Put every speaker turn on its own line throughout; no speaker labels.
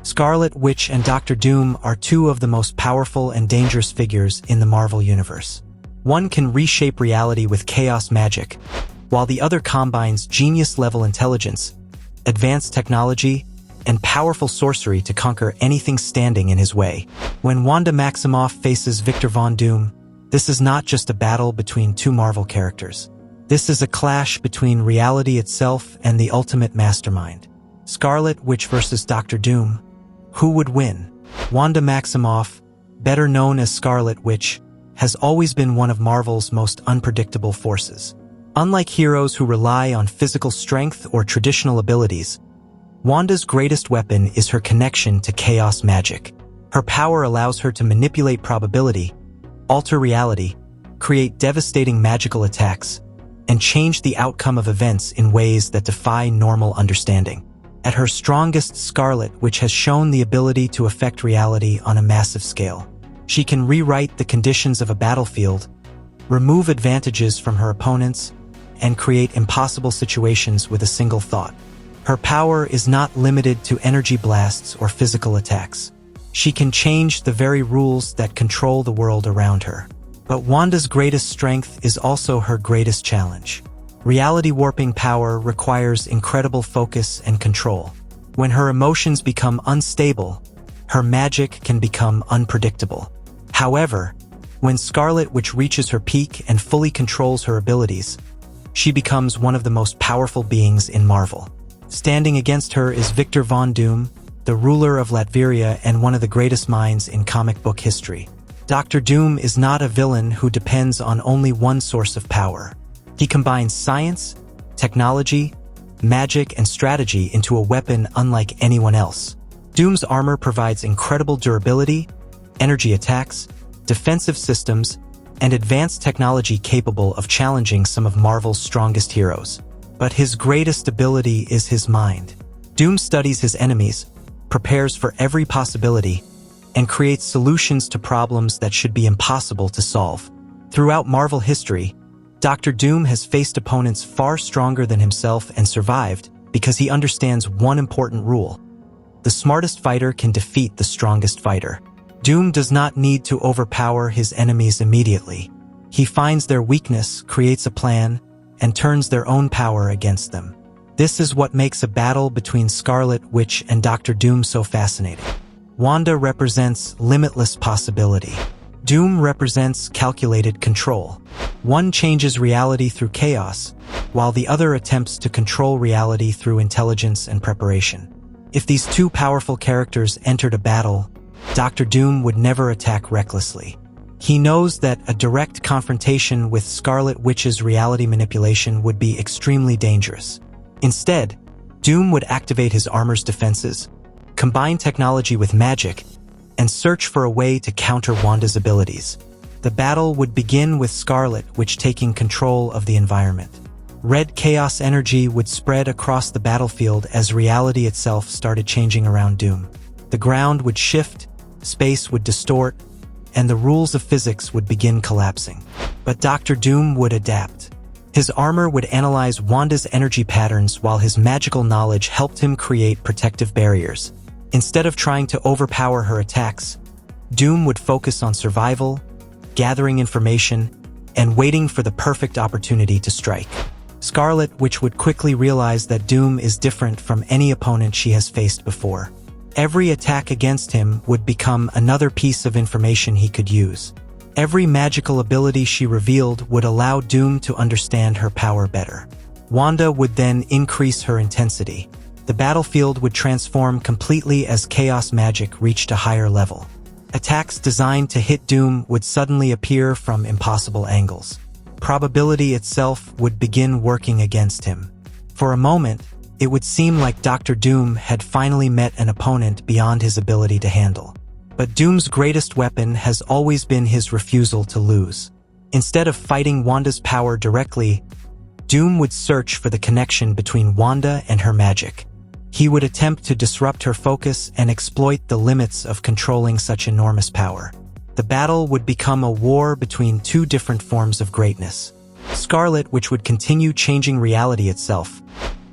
Scarlet Witch and Doctor Doom are two of the most powerful and dangerous figures in the Marvel Universe. One can reshape reality with chaos magic, while the other combines genius-level intelligence, advanced technology, and powerful sorcery to conquer anything standing in his way. When Wanda Maximoff faces Victor Von Doom, this is not just a battle between two Marvel characters. This is a clash between reality itself and the ultimate mastermind. Scarlet Witch versus Doctor Doom. Who would win? Wanda Maximoff, better known as Scarlet Witch, has always been one of Marvel's most unpredictable forces. Unlike heroes who rely on physical strength or traditional abilities, Wanda's greatest weapon is her connection to chaos magic. Her power allows her to manipulate probability, alter reality, create devastating magical attacks, and change the outcome of events in ways that defy normal understanding. At her strongest, Scarlet Witch has shown the ability to affect reality on a massive scale. She can rewrite the conditions of a battlefield, remove advantages from her opponents, and create impossible situations with a single thought. Her power is not limited to energy blasts or physical attacks. She can change the very rules that control the world around her. But Wanda's greatest strength is also her greatest challenge. Reality warping power requires incredible focus and control. When her emotions become unstable, her magic can become unpredictable. However, when Scarlet Witch reaches her peak and fully controls her abilities, she becomes one of the most powerful beings in Marvel. Standing against her is Victor Von Doom, the ruler of Latveria and one of the greatest minds in comic book history. Doctor Doom is not a villain who depends on only one source of power. He combines science, technology, magic, and strategy into a weapon unlike anyone else. Doom's armor provides incredible durability, energy attacks, defensive systems, and advanced technology capable of challenging some of Marvel's strongest heroes. But his greatest ability is his mind. Doom studies his enemies, prepares for every possibility, and creates solutions to problems that should be impossible to solve. Throughout Marvel history, Doctor Doom has faced opponents far stronger than himself and survived because he understands one important rule. The smartest fighter can defeat the strongest fighter. Doom does not need to overpower his enemies immediately. He finds their weakness, creates a plan, and turns their own power against them. This is what makes a battle between Scarlet Witch and Doctor Doom so fascinating. Wanda represents limitless possibility. Doom represents calculated control. One changes reality through chaos, while the other attempts to control reality through intelligence and preparation. If these two powerful characters entered a battle, Doctor Doom would never attack recklessly. He knows that a direct confrontation with Scarlet Witch's reality manipulation would be extremely dangerous. Instead, Doom would activate his armor's defenses, combine technology with magic, and search for a way to counter Wanda's abilities. The battle would begin with Scarlet Witch taking control of the environment. Red chaos energy would spread across the battlefield as reality itself started changing around Doom. The ground would shift, space would distort, and the rules of physics would begin collapsing. But Doctor Doom would adapt. His armor would analyze Wanda's energy patterns while his magical knowledge helped him create protective barriers. Instead of trying to overpower her attacks, Doom would focus on survival, gathering information, and waiting for the perfect opportunity to strike. Scarlet Witch would quickly realize that Doom is different from any opponent she has faced before. Every attack against him would become another piece of information he could use. Every magical ability she revealed would allow Doom to understand her power better. Wanda would then increase her intensity. The battlefield would transform completely as chaos magic reached a higher level. Attacks designed to hit Doom would suddenly appear from impossible angles. Probability itself would begin working against him. For a moment, it would seem like Doctor Doom had finally met an opponent beyond his ability to handle. But Doom's greatest weapon has always been his refusal to lose. Instead of fighting Wanda's power directly, Doom would search for the connection between Wanda and her magic. He would attempt to disrupt her focus and exploit the limits of controlling such enormous power. The battle would become a war between two different forms of greatness. Scarlet Witch would continue changing reality itself,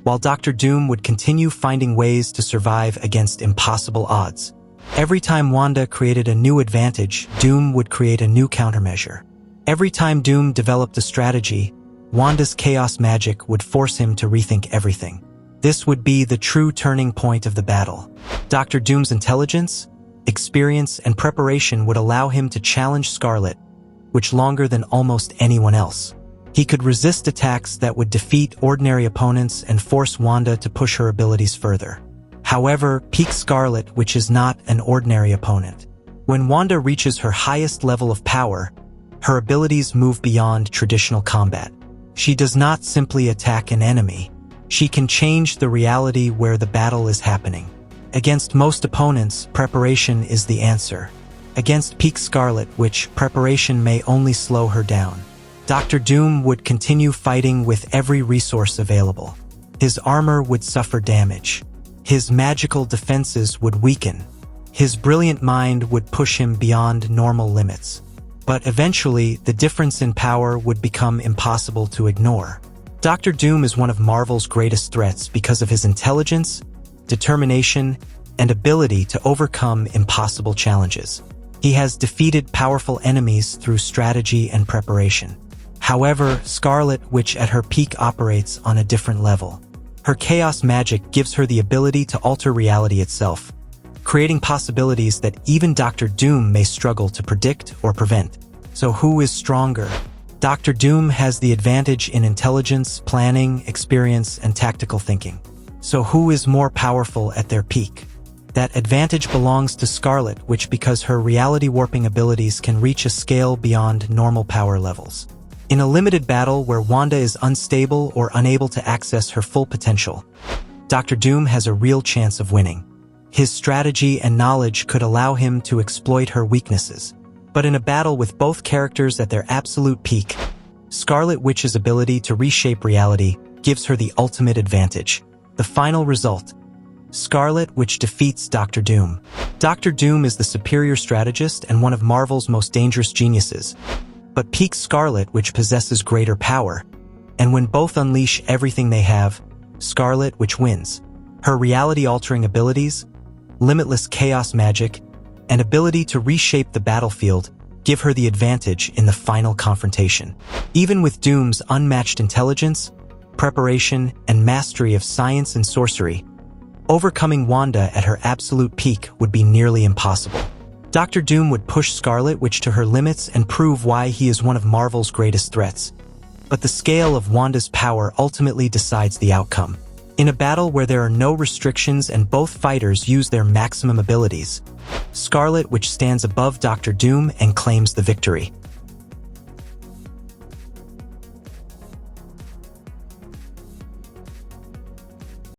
while Doctor Doom would continue finding ways to survive against impossible odds. Every time Wanda created a new advantage, Doom would create a new countermeasure. Every time Doom developed a strategy, Wanda's chaos magic would force him to rethink everything. This would be the true turning point of the battle. Doctor Doom's intelligence, experience, and preparation would allow him to challenge Scarlet Witch longer than almost anyone else. He could resist attacks that would defeat ordinary opponents and force Wanda to push her abilities further. However, peak Scarlet Witch is not an ordinary opponent. When Wanda reaches her highest level of power, her abilities move beyond traditional combat. She does not simply attack an enemy. She can change the reality where the battle is happening. Against most opponents, preparation is the answer. Against peak Scarlet Witch, preparation may only slow her down. Doctor Doom would continue fighting with every resource available. His armor would suffer damage. His magical defenses would weaken. His brilliant mind would push him beyond normal limits. But eventually, the difference in power would become impossible to ignore. Doctor Doom is one of Marvel's greatest threats because of his intelligence, determination, and ability to overcome impossible challenges. He has defeated powerful enemies through strategy and preparation. However, Scarlet Witch at her peak operates on a different level. Her chaos magic gives her the ability to alter reality itself, creating possibilities that even Doctor Doom may struggle to predict or prevent. So who is stronger? Doctor Doom has the advantage in intelligence, planning, experience, and tactical thinking. So who is more powerful at their peak? That advantage belongs to Scarlet Witch because her reality-warping abilities can reach a scale beyond normal power levels. In a limited battle where Wanda is unstable or unable to access her full potential, Doctor Doom has a real chance of winning. His strategy and knowledge could allow him to exploit her weaknesses. But in a battle with both characters at their absolute peak, Scarlet Witch's ability to reshape reality gives her the ultimate advantage. The final result: Scarlet Witch defeats Doctor Doom. Doctor Doom is the superior strategist and one of Marvel's most dangerous geniuses. But peak Scarlet Witch possesses greater power, and when both unleash everything they have, Scarlet Witch wins. Her reality-altering abilities, limitless chaos magic, and ability to reshape the battlefield give her the advantage in the final confrontation. Even with Doom's unmatched intelligence, preparation, and mastery of science and sorcery, overcoming Wanda at her absolute peak would be nearly impossible. Doctor Doom would push Scarlet Witch to her limits and prove why he is one of Marvel's greatest threats. But the scale of Wanda's power ultimately decides the outcome. In a battle where there are no restrictions and both fighters use their maximum abilities, Scarlet Witch stands above Doctor Doom and claims the victory.